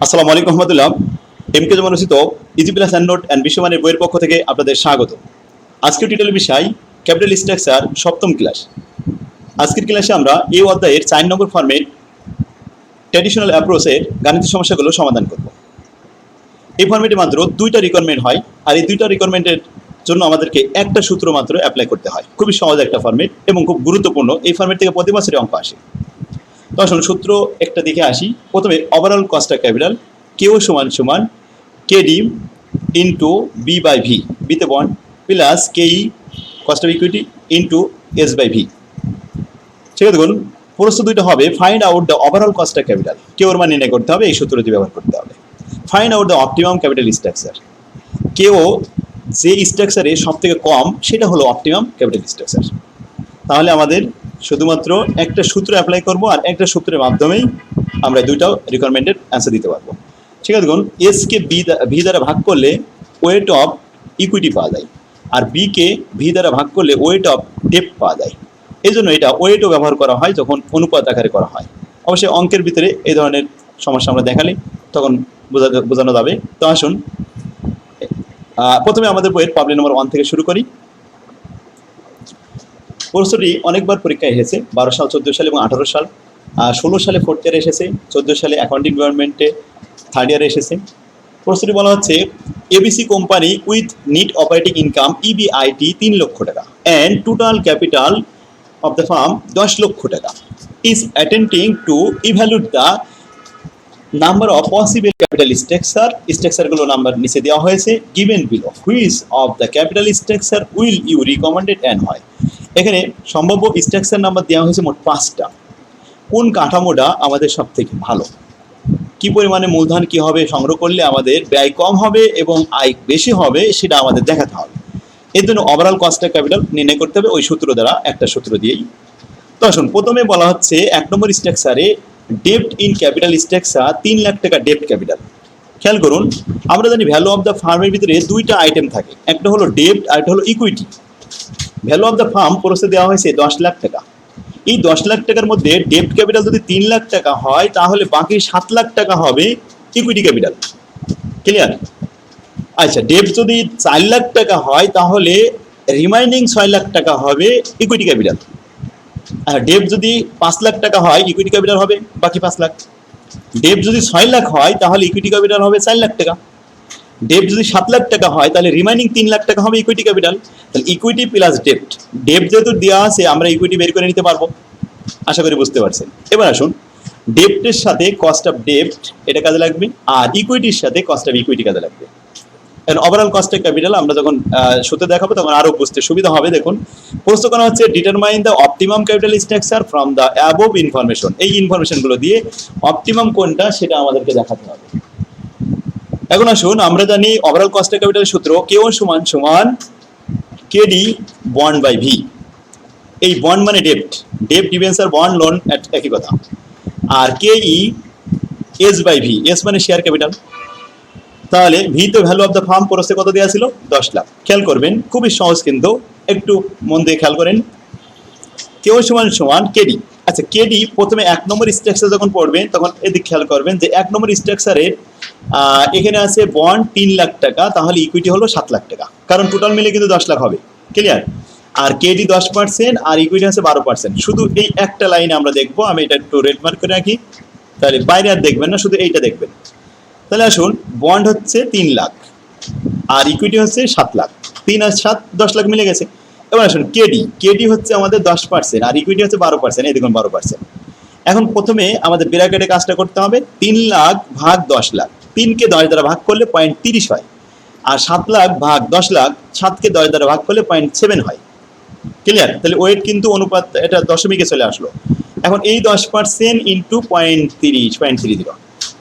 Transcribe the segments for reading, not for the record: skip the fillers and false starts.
আসসালামু আলাইকুম রহমতুল্লাহ। এমকে জমান রচিত easy plus hand note and বিশ্বমানের বইয়ের পক্ষ থেকে আপনাদের স্বাগত। আজকের টিটেল বিষয় ক্যাপিটাল স্ট্রাকচার সপ্তম ক্লাস। আজকের ক্লাসে আমরা এই অধ্যায়ের 4 নম্বর ফর্মেট ট্র্যাডিশনাল অ্যাপ্রোচের গাণিতিক সমস্যাগুলো সমাধান করব। এই ফর্মেটে মাত্র 2টা রিকোয়ারমেন্ট হয়, আর এই 2টা রিকোয়ারমেন্টের জন্য আমাদেরকে একটা সূত্র মাত্র অ্যাপ্লাই করতে হয়। খুবই সহজ একটা ফর্মেট এবং খুব গুরুত্বপূর্ণ। এই ফর্মেট থেকে প্রতি বছরে অঙ্ক আসে। তো আসুন সূত্র একটা দেখে আসি। প্রথমে overall cost of capital KO সমান সমান KD into B by V, বিতে bond, plus KE cost of equity into S by V. ঠিক আছে, দেখুন প্রশ্ন দুইটা হবে find out the overall cost of capital. কেওর মান নির্ণয় করতে হবে, এই সূত্রটি ব্যবহার করতে হবে। Find out the optimum capital structure. KO যে স্ট্রাকচারে সব থেকে কম সেটা হলো অপটিমাম ক্যাপিটাল স্ট্রাকচার। তাহলে আমাদের শুধুমাত্র একটা সূত্র অ্যাপ্লাই করব, আর একটা সূত্রের মাধ্যমেই আমরা দুইটা রিকোয়ারমেন্টের অ্যান্সার দিতে পারবো। ঠিক আছে, দেখুন এসকে ভি দ্বারা ভাগ করলে ওয়েট অফ ইকুইটি পাওয়া যায়, আর বিকে ভি দ্বারা ভাগ করলে ওয়েট অফ ডেট পাওয়া যায়। এই জন্য এটা ওয়েটও ব্যবহার করা হয় যখন অনুপাত আকারে করা হয়। অবশ্যই অঙ্কের ভিতরে এই ধরনের সমস্যা আমরা দেখালে তখন বোঝানো যাবে। তো আসুন প্রথমে আমাদের বইয়ের প্রবলেম নম্বর 1 থেকে শুরু করি। প্রশ্নটি অনেকবার পরীক্ষায় এসেছে, 12 সাল, 14 সাল এবং 18 সাল। 16 সালে 4th ইয়ারে এসেছে, 14 সালে অ্যাকাউন্টিং ডিপার্টমেন্টে 3rd ইয়ারে এসেছে। প্রশ্নটি বলা হচ্ছে ABC company with net operating income EBIT 3 lakh taka and total capital of the firm 10 lakh taka is attempting to evaluate the number of possible capital স্ট্রাকচারগুলো নাম্বার নিচে দেওয়া হয়েছে। Given below which of the capital structure will you recommended and হয়। এখানে সম্ভাব্য structure number দেওয়া হয়েছে মোট 5টা। কোন কাঠামোটা আমাদের সব থেকে ভালো, কি পরিমাণে মূলধন কি হবে সংগ্রহ করলে আমাদের ব্যয় কম হবে এবং আয় বেশি হবে, সেটা আমাদের দেখাতে হবে। এর জন্য ওভারঅল কস্ট অফ ক্যাপিটাল নির্ণয় করতে হবে ওই সূত্র দ্বারা, একটা সূত্র দিয়েই। তো আসুন প্রথমে বলা হচ্ছে 1 নম্বর স্ট্রাকচারে ডেপ্ট ইন ক্যাপিটাল স্ট্রাকচার 3 লাখ টাকা ডেপ্ট ক্যাপিটাল। খেয়াল করুন, আমরা জানি ভ্যালু অফ দ্য ফার্মের ভিতরে 2টা আইটেম থাকে, একটা হলো ডেপ্ট আর একটা হলো equity. Value of the firm প্রসে দেওয়া হয়েছে 10 লাখ টাকা। এই 10 লাখ টাকার মধ্যে ডেপ্ট ক্যাপিটাল যদি 3 লাখ টাকা হয়, তাহলে বাকি 7 লাখ টাকা হবে ইকুইটি ক্যাপিটাল। ক্লিয়ার? আচ্ছা, ডেপ্ট যদি 4 লাখ টাকা হয়, তাহলে রিমাইনিং 6 লাখ টাকা হবে ইকুইটি ক্যাপিটাল। আর ডেপ্ট যদি 5 লাখ টাকা হয়, ইকুইটি ক্যাপিটাল হবে বাকি 5 লাখ। ডেপ্ট যদি 6 লাখ হয়, তাহলে ইকুইটি ক্যাপিটাল হবে 4 লাখ টাকা। ডেপ্ট যদি 7 লাখ টাকা হয়, তাহলে রিমাইনিং 3 লাখ টাকা হবে ইকুইটি ক্যাপিটাল। তাহলে ইকুইটি প্লাস ডেপ্ট, ডেপ্ট যেহেতু দেওয়া আছে আমরা ইকুইটি বের করে নিতে পারবো, আশা করি বুঝতে পারছেন। এবার আসুন ডেপ্টের সাথে কস্ট অফ ডেপ্ট এটা কাজে লাগবে, আর ইকুইটির সাথে কস্ট অফ ইকুইটি কাজে লাগবে। ওভারঅল কস্ট অফ ক্যাপিটাল আমরা যখন সূত্র দেখাবো তখন আরো বুঝতে সুবিধা হবে। দেখুন প্রশ্ন করা হচ্ছে determine the optimum capital structure from the above information. এই ইনফরমেশনগুলো দিয়ে অপটিমাম কোনটা সেটা আমাদেরকে দেখাতে হবে। এখন আসুন আমরা জানি ওভারঅল কস্ট অফ ক্যাপিটালের সূত্র কেও সমান সমান কেডি বন্ড বাই ভি। এই বন্ড মানে ডেপ্ট, ডেপ্ট ডিবেঞ্চার বন্ড লোন একই কথা। আর কেই এস বাই ভি, এস মানে শেয়ার ক্যাপিটাল। তাহলে ভি তো ভ্যালু অফ দ্য ফার্ম প্রসে কত দেওয়া ছিল 10 লাখ। খেয়াল করবেন খুবই সহজ, কিন্তু একটু মন দিয়ে খেয়াল করেন। কেও সমান সমান কেডি। আচ্ছা, কেডি প্রথমে 1 নম্বর স্ট্রাকচার যখন পড়বেন তখন এদিক খেয়াল করবেন যে 1 নম্বর স্ট্রাকচারের এখানে আছে বন্ড 3 লাখ টাকা, তাহলে ইকুইটি হলো 7 লাখ টাকা, কারণ টোটাল মিলে কিন্তু 10 লাখ হবে। ক্লিয়ার? আর কেডি 10% আর ইকুইটি আছে 12%। শুধু এই একটা লাইনে আমরা দেখবো, আমি এটা একটু রেড মার্ক করে রাখি, তাহলে বাইরে আর দেখবেন না, শুধু এইটা দেখবেন। তাহলে আসুন বন্ড হচ্ছে 3 লাখ আর ইকুইটি হচ্ছে 7 লাখ, 3 আর 7 10 লাখ মিলে গেছে। এবার আসুন কেডি হচ্ছে আমাদের 10% আর ইকুইটি হচ্ছে 12%, এই দেখুন 12%। এখন প্রথমে আমাদের ব্র্যাকেটে কাজটা করতে হবে, 3 লাখ ভাগ 10 লাখ, 3কে 10 দ্বারা ভাগ করলে 0.30 হয়, আর 7 লাখ ভাগ 10 লাখ, 7কে 10 দ্বারা ভাগ করলে 0.7 হয়। ক্লিয়ার? তাহলে ওয়েট কিন্তু অনুপাত এটা দশমিকে চলে আসলো। এখন এই 10% ইন্টু 0.30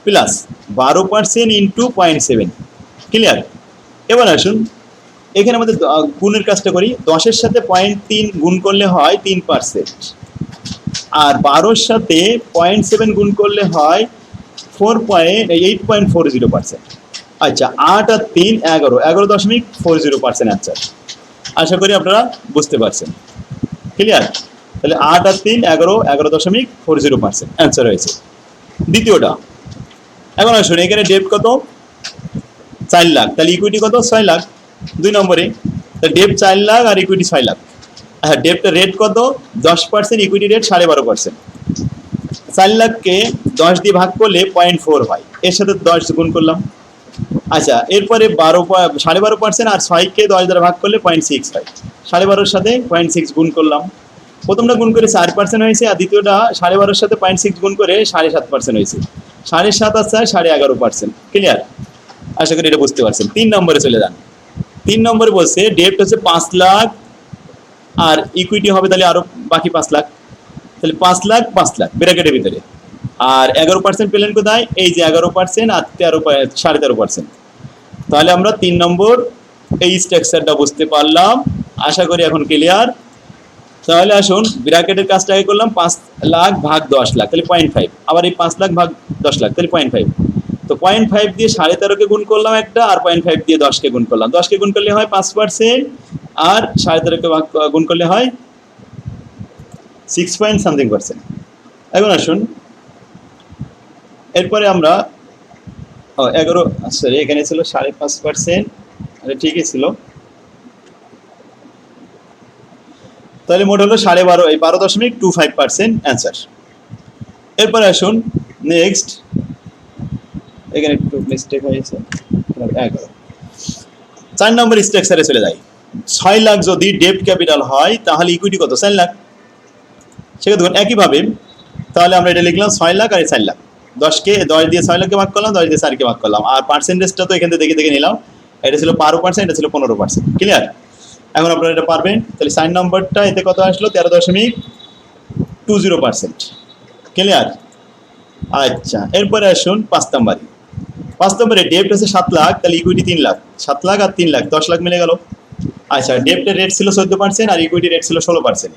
প্লাস 12% ইন্টু 0.7। ক্লিয়ার? এবার আসুন এখানে আমাদের গুণের কাজটা করি। 10-এর সাথে 0.3 গুণ করলে হয় 3%, আর 12-এর সাথে 0.7 গুণ করলে হয় 8.40%। আচ্ছা, 8 আর 3 11.40% অ্যান্সার। আশা করি আপনারা বুঝতে পারছেন। ক্লিয়ার? তাহলে 8 আর 3 11.40% অ্যান্সার হয়েছে। দ্বিতীয়টা এখন আসুন এখানে ডেট কত 4 লাখ, তাহলে ইকুইটি কত 6 লাখ। 2 নম্বরে ডেট 4 লাখ আর ইকুইটি 6 লাখ। হ্যাঁ, ডেটের রেট কত 10%, ইকুইটি রেট 12.5%। 4 লাখকে 10 দিয়ে ভাগ করলে 0.4 হয়, এর সাথে 10 গুণ করলাম। আচ্ছা, এরপরে 12.5% আর 6কে 10 দ্বারা ভাগ করলে 0.6 হয়, 12.5-এর সাথে 0.6 গুণ করলাম। প্রথমটা গুণ করে 4% হয়েছে, আর দ্বিতীয়টা 12.5-এর সাথে 0.6 গুণ করে 7.5% হয়েছে। 7.5 আর 4 11.5%। ক্লিয়ার? আশা করি এটা বুঝতে পারছেন। 3 নম্বরে চলে যান। 3 নম্বরে বলছে ডেট হচ্ছে 5 লাখ আর ইকুইটি হবে তাহলে আরো বাকি 5 লাখ, তাহলে 5 লাখ 5 লাখ ব্র্যাকেটের ভিতরে। আর 11% পেলেন কোথায়? এই যে 11% আর 13.5%। তাহলে আমরা 3 নম্বর এই স্ট্রাকচারটা বুঝতে পারলাম। আশা করি এখন ক্লিয়ার। তাহলে আসুন ব্র্যাকেটের কাজটা আগে করলাম, 5 লাখ ভাগ 10 লাখ তাহলে 0.5, আবার এই 5 লাখ ভাগ 10 লাখ তাহলে 0.5। তো 0.5 দিয়ে 13.5-কে গুণ করলাম একটা, আর 0.5 দিয়ে 10-কে গুণ করলাম। 10-কে গুণ করলে হয় 5%, আর 13.5-কে গুণ করলে হয় 6 পয়েন্ট সামথিং%। এখন আসুন এরপরে আমরা 11, সরি এখানে ছিল 5.5%, ঠিকই ছিল। তাহলে মোট হলো 12.25% অ্যান্সার। এরপরে আসুন নেক্সট, এখানে একটু মিস্টেক হয়েছে, 11। 4 নম্বর স্ট্রাকচারে চলে যাই। 6 লাখ যদি ডেট ক্যাপিটাল হয় তাহলে ইকুইটি কত 4 লাখ। সেক্ষেত্রে দেখুন একইভাবে তাহলে আমরা এটা লিখলাম 6 লাখ আর 4 লাখ। 10-কে 10 দিয়ে 6 লাখকে ভাগ করলাম, 10 দিয়ে 4-কে ভাগ করলাম, আর পার্সেন্টেজটা তো এখান থেকে দেখে দেখে নিলাম। এটা ছিল 12%, এটা ছিল 15%। ক্লিয়ার? এখন আপনারা এটা পারবেন। তাহলে 4 নম্বরটা এতে কত আসলো 13.20%। ক্লিয়ার? আচ্ছা, এরপরে আসুন 5 নম্বরে। 5 নম্বরে ডেপ্ট হচ্ছে 7 লাখ, তাহলে ইকুইটি 3 লাখ। 7 লাখ আর 3 লাখ 10 লাখ মিলে গেল। আচ্ছা, ডেপ্টের রেট ছিল 14% আর ইকুইটি রেট ছিল 16%।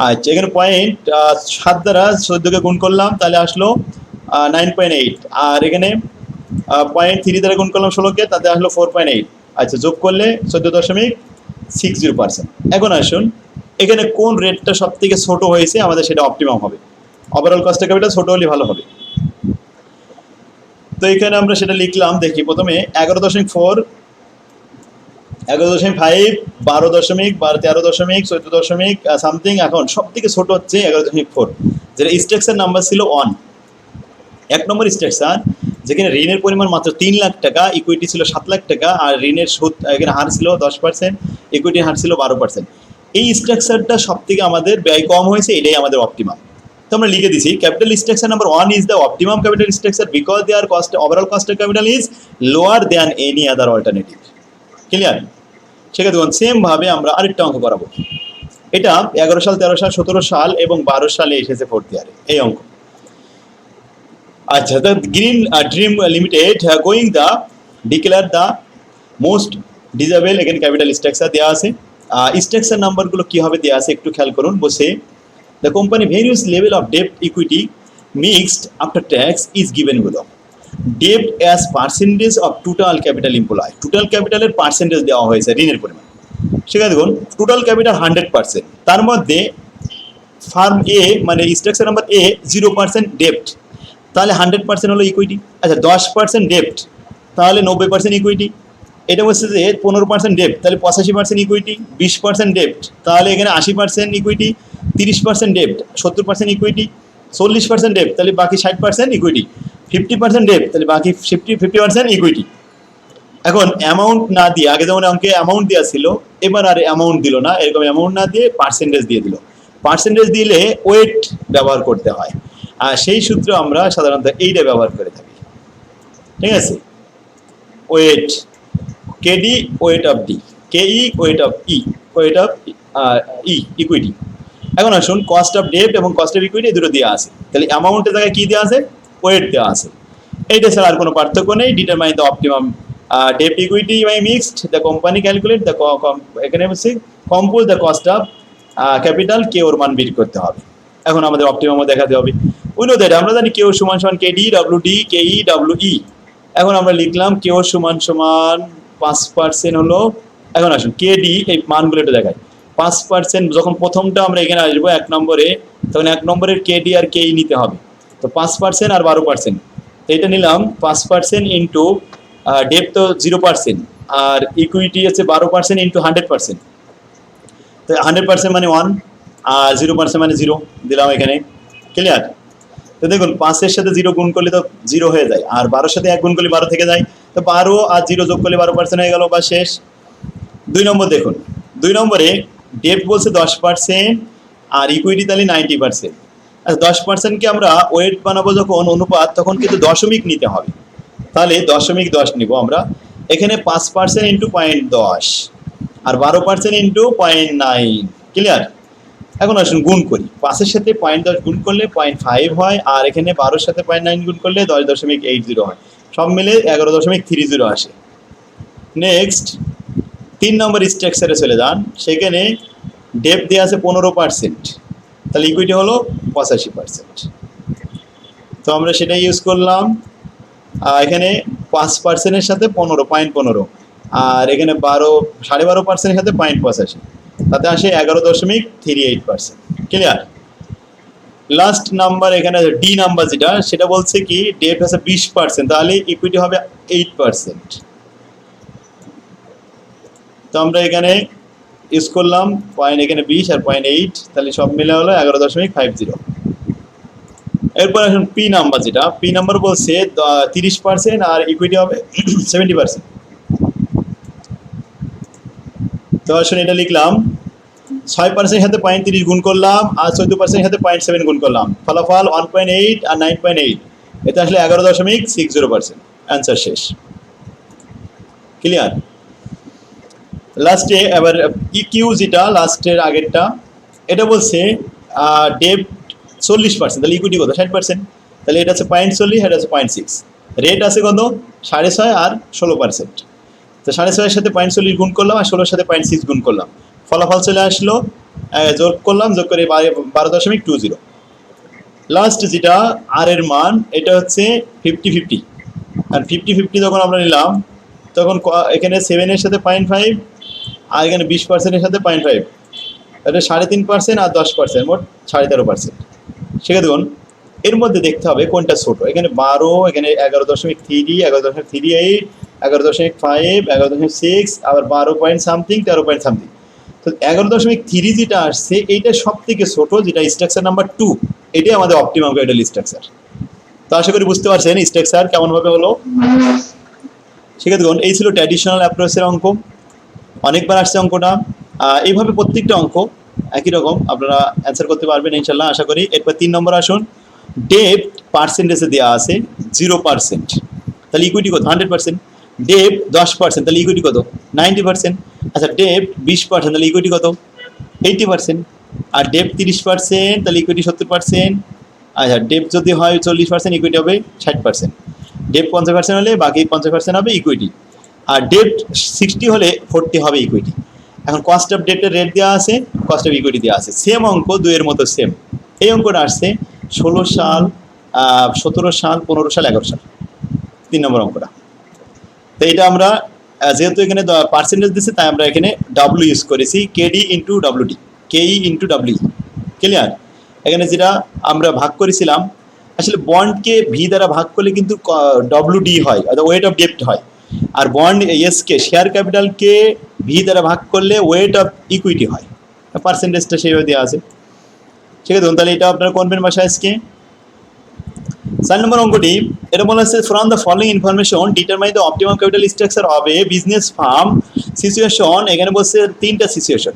আচ্ছা, এখানে 7 দ্বারা 14-কে গুণ করলাম, তাহলে আসলো 9.8, আর এখানে 0.3 দ্বারা গুণ করলাম 16-কে, তাতে আসলো 4.8। আচ্ছা, যোগ করলে 14.60%। এখন আসুন এখানে কোন রেটটা সব থেকে ছোট হয়েছে আমাদের সেটা অপটিমাম হবে। ওভারঅল কস্ট অফ ক্যাপিটাল ছোট হলে ভালো হবে। তো এখানে আমরা সেটা লিখলাম, দেখি প্রথমে 11.4, 11.5, 12, 13, 14 সামথিং। এখন সব থেকে ছোট হচ্ছে 11.4, যেটা স্ট্রাকচার নাম্বার ছিল 1। 1 নম্বর স্ট্রাকচার, যেখানে ঋণের পরিমাণ মাত্র 3 লাখ টাকা, ইকুইটি ছিল 7 লাখ টাকা, আর ঋণের সুদ এখানে হার ছিল 10%, ইকুইটির হার ছিল 12%। এই স্ট্রাকচারটা সব থেকে আমাদের ব্যয় কম হয়েছে, এটাই আমাদের অপটিমাম। তো আমরা লিখে দিছি capital structure number 1 is the optimum capital structure because there cost overall cost of capital is lower than any other alternative. Clear? সেক্ষেত্রে সেমভাবে আমরা আরেকটা অঙ্ক করাবো। এটা 11 সাল, 13 সাল, 17 সাল এবং 12 সালে এসেছে 4th ইয়ারে এই অঙ্ক। আচ্ছা, the green dream limited going the declare the most disable, এখানে ক্যাপিটাল স্ট্রাকচার দেওয়া আছে। স্ট্রাকচার নাম্বারগুলো কীভাবে দেওয়া আছে একটু খেয়াল করুন। বসে the company various level of ডেপ্ট equity mixed after tax is given below. ডেপ্ট as percentage of total capital employ, total ক্যাপিটালের পার্সেন্টেজ দেওয়া হয়েছে ঋণের পরিমাণ। সেখানে দেখুন টোটাল ক্যাপিটাল 100%, তার মধ্যে ফার্ম এ মানে স্ট্রাকচার নাম্বার এ 0% ডেপ্ট, তাহলে 100% হলো ইকুইটি। আচ্ছা, 10% ডেপ্ট, তাহলে 90% ইকুইটি। এটা বলছে যে 15% ডেপ্ট, তাহলে 85% ইকুইটি। 20% ডেপ্ট, তাহলে এখানে 80% ইকুইটি। 30% ডেপ্ট, 70% ইকুইটি। 40% ডেপ্ট, তাহলে বাকি 60% ইকুইটি। 50% ডেপ্ট, তাহলে বাকি 50% ইকুইটি। এখন অ্যামাউন্ট না দিয়ে, আগে যেমন অঙ্কে অ্যামাউন্ট দেওয়া ছিল, এবার আর অ্যামাউন্ট দিল না, এরকম অ্যামাউন্ট না দিয়ে পার্সেন্টেজ দিয়ে দিল। পার্সেন্টেজ দিলে ওয়েট ব্যবহার করতে হয়, আর সেই সূত্র আমরা সাধারণত এইটা ব্যবহার করে থাকি। ঠিক আছে? Weight, KD weight of D, KE weight of E, weight of E equity. এখন আসুন কস্ট অফ ডেপ্ট এবং কস্ট অফ ইকুইটি দুটো দেওয়া আছে, তাহলে অ্যামাউন্টের জায়গায় কী দেওয়া আছে? ওয়েট দেওয়া আছে। এইটা ছাড়া আর কোনো পার্থক্য নেই। ডিটারমাইন দ্য অপটিমাম ডেপ্ট equity by mixed the company calculate the, এখানে বলছি compose the cost of capital, কে ওর মান বের করতে হবে। এখন আমাদের অপটিমামও দেখাতে হবে। উইনো দ্যাট আমরা জানি কেউ সমান সমান কেডি ডাব্লিউ ডি কেই ডাব্লিউ ই। এখন আমরা লিখলাম কেউ সমান সমান 5% হলো। এখন আসুন কেডি এই মানগুলো একটু দেখায়। 5% যখন প্রথমটা আমরা এখানে আসবো 1 নম্বরে, তখন 1 নম্বরের কেডি আর কেই নিতে হবে। তো 5% আর 12%, এটা নিলাম 5% ইন্টু ডেপ তো 0%, আর ইকুইটি হচ্ছে 12% ইন্টু 100%। তো 100% মানে 1, আর 0% মানে 0 দিলাম এখানে। ক্লিয়ার? তো দেখুন 5-এর সাথে 0 গুণ করলে তো 0 হয়ে যায়, আর 12-এর সাথে 1 গুণ করলে 12 থেকে যায়। তো 12 আর 0 যোগ করলে 12% হয়ে গেল, বা শেষ। 2 নম্বর দেখুন, 2 নম্বরে ডেপ বলছে 10% আর ইকুইটি তাহলে 90%। আচ্ছা, 10%কে আমরা ওয়েট বানাবো যখন অনুপাত, তখন কিন্তু দশমিক নিতে হবে। তাহলে 0.10 নিব আমরা। এখানে 5% ইন্টু 0.10 আর 12% ইন্টু 0.9। ক্লিয়ার? এখন আসুন গুণ করি। 5-এর সাথে 0.10 গুণ করলে 0.5 হয়, আর এখানে 12-এর সাথে 0.9 গুণ করলে 10.80 হয়। সব মিলে 11.30 আসে। নেক্সট 3 নম্বর স্ট্রাকচারে চলে যান। সেখানে ডেপ দেওয়া আছে 15%, তাহলে ইকুইটি হলো 85%। তো আমরা সেটাই ইউজ করলাম। এখানে 5%-এর সাথে 15.15, আর এখানে 12.5%-এর সাথে 0.85, তাতে আসে 11.38%। ক্লিয়ার? লাস্ট নাম্বার এখানে ডি নাম্বার যেটা, সেটা বলছে কি ডেপ আছে 20%, তাহলে ইকুইটি হবে 8%। তো আমরা এখানে ইউজ করলাম এখানে 20 আর 0.8, তাহলে সব মিলে হলো 11.50। এরপর আসুন পি নাম্বার যেটা, পি নাম্বার বলছে 30% আর ইকুইটি হবে 70%। তো আসুন এটা লিখলাম, 6%-এর সাথে 0.30 গুণ করলাম, আর 14%-এর সাথে 0.7 গুণ করলাম, ফলাফল 1.8 আর 9.8, এটা আসলে 11.60%। অ্যান্সার শেষ। ক্লিয়ার? লাস্টে এবার ইকিউ যেটা লাস্টের আগেরটা, এটা বলছে ডেপ 40%, তাহলে ইকুইটি কত? 60%। তাহলে এটা হচ্ছে 0.40, এটা হচ্ছে 0.6। রেট আছে কত? 6.5 আর 16%। তো 6.5-এর সাথে 0.40 গুণ করলাম, আর 16-এর সাথে 0.6 গুণ করলাম, ফলাফল চলে আসলো। যোগ করলাম, যোগ করে 12.20। লাস্ট যেটা আর এর মান, এটা হচ্ছে 50-50। আর 50-50 যখন আমরা নিলাম, তখন এখানে 7-এর সাথে 0.5, আর এখানে 20%-এর সাথে 0.5, এটা 3.5% আর 10%, মোট 13.5%। সেক্ষেত্রে দেখুন এর মধ্যে দেখতে হবে কোনটা ছোট। এখানে 12, এখানে 11.3, 11.38, 11.5, 11.6, আবার 12 পয়েন্ট সামথিং, 13 পয়েন্ট সামথিং। তো 11.3 যেটা আসছে, এইটা সব থেকে ছোট, যেটা স্ট্রাকচার নাম্বার 2, এটাই আমাদের অপটিমাম ক্যাপিটাল স্ট্রাকচার। তো আশা করি বুঝতে পারছেন স্ট্রাকচার কেমনভাবে হলো। সেক্ষেত্রে দেখুন এই ছিল ট্র্যাডিশনাল অ্যাপ্রোচের অঙ্ক। অনেকবার আসছে অঙ্কটা। এইভাবে প্রত্যেকটা অঙ্ক একই রকম আপনারা অ্যান্সার করতে পারবেন ইনশাল্লাহ, আশা করি। এরপর 3 নম্বর আসুন, ডেপ পার্সেন্টেজে দেওয়া আছে 0%, তাহলে ইকুইটি কত? 100%। ডেপ 10%, তাহলে ইকুইটি কত? 90%। আচ্ছা, ডেপ 20%, তাহলে ইকুইটি কত? 80%। আর ডেপ 30%, তাহলে ইকুইটি 70%। আচ্ছা, ডেপ যদি হয় 40%, ইকুইটি হবে 60%। ডেপ 50% হলে বাকি 50% হবে ইকুইটি। আর ডেট 60 হলে 40 হবে ইকুইটি। এখন কস্ট অফ ডেটের রেট দেওয়া আছে, কস্ট অফ ইকুইটি দেওয়া আছে। সেম অঙ্ক, 2 এর মতো সেম। এই অঙ্কটা আসছে 16 সাল, 17 সাল, 15 সাল, 11 সাল, 3 নম্বর অঙ্কটা। তো এটা আমরা যেহেতু এখানে পার্সেন্টেজ দিচ্ছে, তাই আমরা এখানে ডাব্লিউ ইউজ করেছি, কেডি ইন্টু ডাব্লিউডি, কেই ইন্টু ডাব্লিউ। ক্লিয়ার? এখানে যেটা আমরা ভাগ করেছিলাম, আসলে বন্ডকে ভি দ্বারা ভাগ করলে কিন্তু ডব্লিউডি হয়, অর্থাৎ ওয়েট অফ ডেপ্ট হয়। আর বন্ড এসকে, শেয়ার ক্যাপিটালকে ভি দ্বারা ভাগ করলে ওয়েট অফ ইকুইটি হয়। পার্সেন্টেজটা সেইভাবে দেওয়া আছে। ঠিক আছে, তাহলে এটা আপনারা করবেন বাসায় আজকে। 4 নম্বর অঙ্কটি, এটা বলা হচ্ছে from the following information determine the optimum capital structure of A business farm situation. এখানে বলছে 3টা সিচুয়েশন।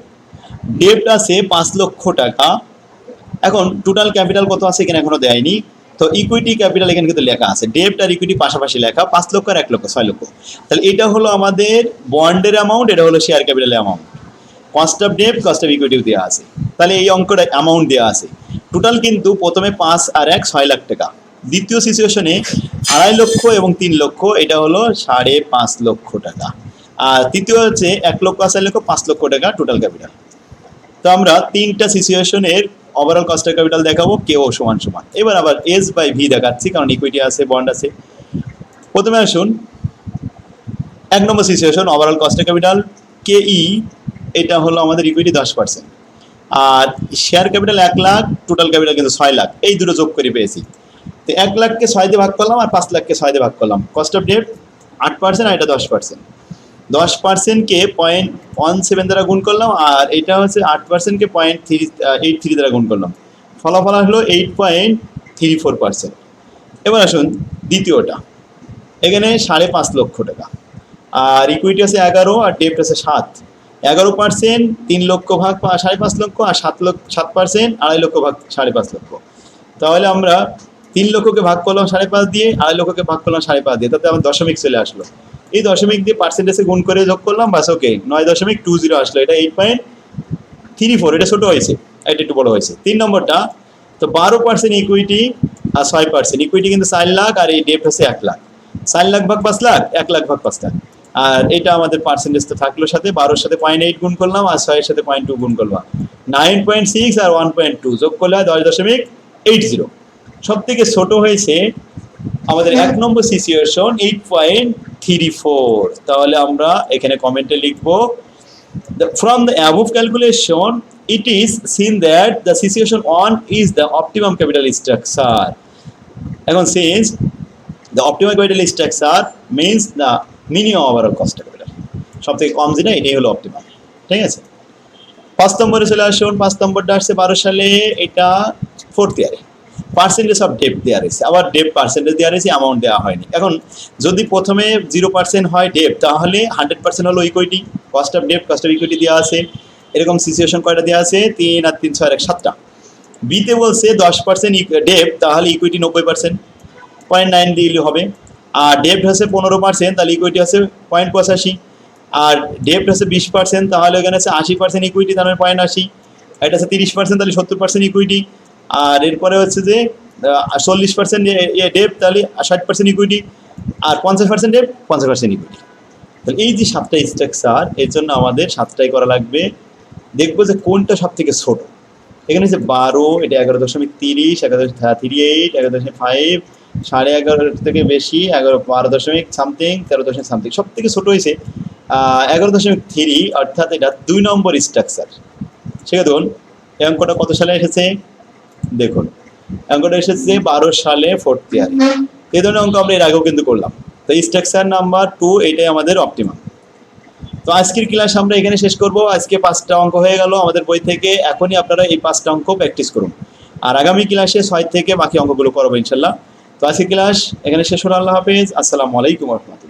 ডেপ্ট আছে 5 লক্ষ টাকা। এখন টোটাল ক্যাপিটাল কত আছে এখানে এখনো দেয়নি। তো ইকুইটি ক্যাপিটাল এখানে কিন্তু লেখা আছে, ডেপ্ট আর ইকুইটি পাশাপাশি লেখা, 5 লক্ষ আর 1 লক্ষ, 6 লক্ষ। তাহলে এটা হলো আমাদের বন্ডের অ্যামাউন্ট, এটা হলো শেয়ার ক্যাপিটালের অ্যামাউন্ট। কস্ট অফ ডেপ্ট, কস্ট অফ ইকুইটিও দেওয়া আছে। তাহলে এই অঙ্কটা অ্যামাউন্ট দেওয়া আছে। টোটাল কিন্তু প্রথমে 5 আর 1 6 লাখ টাকা। দ্বিতীয় সিচুয়েশনে 2.5 লক্ষ এবং 3 লক্ষ, এটা হলো 5.5 লক্ষ টাকা। আর তৃতীয় হচ্ছে 1 লক্ষ 4 লক্ষ, 5 লক্ষ টাকা টোটাল ক্যাপিটাল। তো আমরা 3টা সিচুয়েশনের ওভারঅল কস্ট অফ ক্যাপিটাল দেখাবো, কেও সমান সমান। এবার আবার এস বাই ভি দেখাচ্ছি, কারণ ইকুইটি আছে, বন্ড আছে। প্রথমে আসুন 1 নম্বর situation, overall cost of capital KE, এটা হলো আমাদের ইকুইটি 10%। আর share capital 1 lakh, total capital কিন্তু 6 লাখ, এই দুটো যোগ করে পেয়েছি। তো 1 লাখকে 6 দিয়ে ভাগ করলাম আর 5 লাখকে 6 দিয়ে ভাগ করলাম। কস্ট অফ ডেট 8% আর এটা 10%। 10%কে 0.17 দ্বারা গুণ করলাম আর এটা হচ্ছে 8%কে 0.83 দ্বারা গুণ করলাম। ফলাফল হলো 8.34%। এবার আসুন দ্বিতীয়টা, এখানে 5.5 লক্ষ টাকা আর ইকুইটি আছে 11 আর ডেপ্ট আছে 7। 11% 3 লক্ষ ভাগ 5.5 লক্ষ আর 7% 2.5 লক্ষ ভাগ 5.5 লক্ষ। তাহলে আমরা 3 লক্ষকে ভাগ করলাম 5.5 দিয়ে, 2.5 লক্ষকে ভাগ করলাম 5.5 দিয়ে, তাতে আমার দশমিক চলে আসলো। এই দশমিক দিয়ে পার্সেন্টেজে গুণ করে যোগ করলাম, বাস ওকে 9.20 আসলো। এটা 8.34, এটা ছোট হয়েছে, এটা একটু বড় হয়েছে। 3 নম্বরটা, তো 12% ইকুইটি আর 6%। ইকুইটি কিন্তু 4 লাখ আর এই ডেপ্ট হচ্ছে 1 লাখ। 4 লাখ ভাগ 5 লাখ, 1 লাখ ভাগ 5 লাখ। আর এটা আমাদের পার্সেন্টেজ তো থাকলো সাথে, 12-র সাথে 0.8 গুণ করলাম আর 6-এর সাথে 0.2 গুণ করলাম। 9.6 আর 1.2 যোগ করলে 10.80। সব থেকে ছোট হয়েছে আমাদের 1 নম্বর সিচুয়েশন 8.34। তাহলে আমরা এখানে কমেন্টে লিখবো, from the above calculation it is seen that the situation 1 is the optimum capital structure. এখন since the optimum capital structure means the minimum overall cost of capital, সব থেকে কম যেটা এটাই হলো অপটিমাম। ঠিক আছে, 5 নম্বরে চলে আসুন। 5 নম্বরটা আসছে 12 সালে, এটা 4th ইয়ারে। পার্সেন্টেজ অফ ডেপ্ট দেওয়া রয়েছে, আবার ডেপ্ট পার্সেন্টেজ দেওয়া রয়েছে, অ্যামাউন্ট দেওয়া হয়নি। এখন যদি প্রথমে 0% হয় ডেপ্ট, তাহলে 100% হলো ইকুইটি। কস্ট অফ ডেপ্ট, কস্ট অফ ইকুইটি দেওয়া আছে। এরকম সিচুয়েশন কয়টা দেওয়া আছে? 3 আর 3 6 আর 1 7টা। বিতে বলছে 10% ডেপ্ট, তাহলে ইকুইটি 90%, 0.9 দিলে হবে। আর ডেপ্ট হচ্ছে 15%, তাহলে ইকুইটি হচ্ছে 0.85। আর ডেপ্ট হচ্ছে 20%, তাহলে এখানে হচ্ছে 80% ইকুইটি, তাহলে 0.80। এটা হচ্ছে 30%, তাহলে 70% ইকুইটি। আর এরপরে হচ্ছে যে 40% ডেপ্ট, তাহলে 60% ইকুইটি। আর 50% ডেপ্ট, 50% ইকুইটি। তাহলে এই যে 7টা স্ট্রাকচার, এর জন্য আমাদের 7টাই করা লাগবে। দেখবো যে কোনটা সব থেকে ছোট। এখানে হচ্ছে 12, এটা 11.30, 11.38, 11.5, 11.5 থেকে বেশি 12 দশমিক সামথিং, 13 দশমিক সামথিং। সব থেকে ছোট হয়েছে 11.3, অর্থাৎ এটা 2 নম্বর স্ট্রাকচার। ঠিক আছে, এই অঙ্কটা কত সালে এসেছে? দেখুন, অঙ্কটা এসেছে 12 সালে 4th ইয়ারে। এই ধরনের অঙ্ক আমরা এর আগেও কিন্তু করলাম। তো স্ট্রাকচার নাম্বার 2, এটাই আমাদের অপটিমাম। তো আজকের ক্লাস আমরা এখানে শেষ করব। আজকে 5টা অঙ্ক হয়ে গেল আমাদের বই থেকে। এখনই আপনারা এই 5টা অঙ্ক প্র্যাকটিস করুন, আর আগামী ক্লাসে 6 থেকে বাকি অঙ্কগুলো করবো ইনশাল্লাহ। তো আজকের ক্লাস এখানে শেষ হলো। আল্লাহ হাফেজ, আসসালামু আলাইকুম ওয়া রাহমাতুল্লাহ।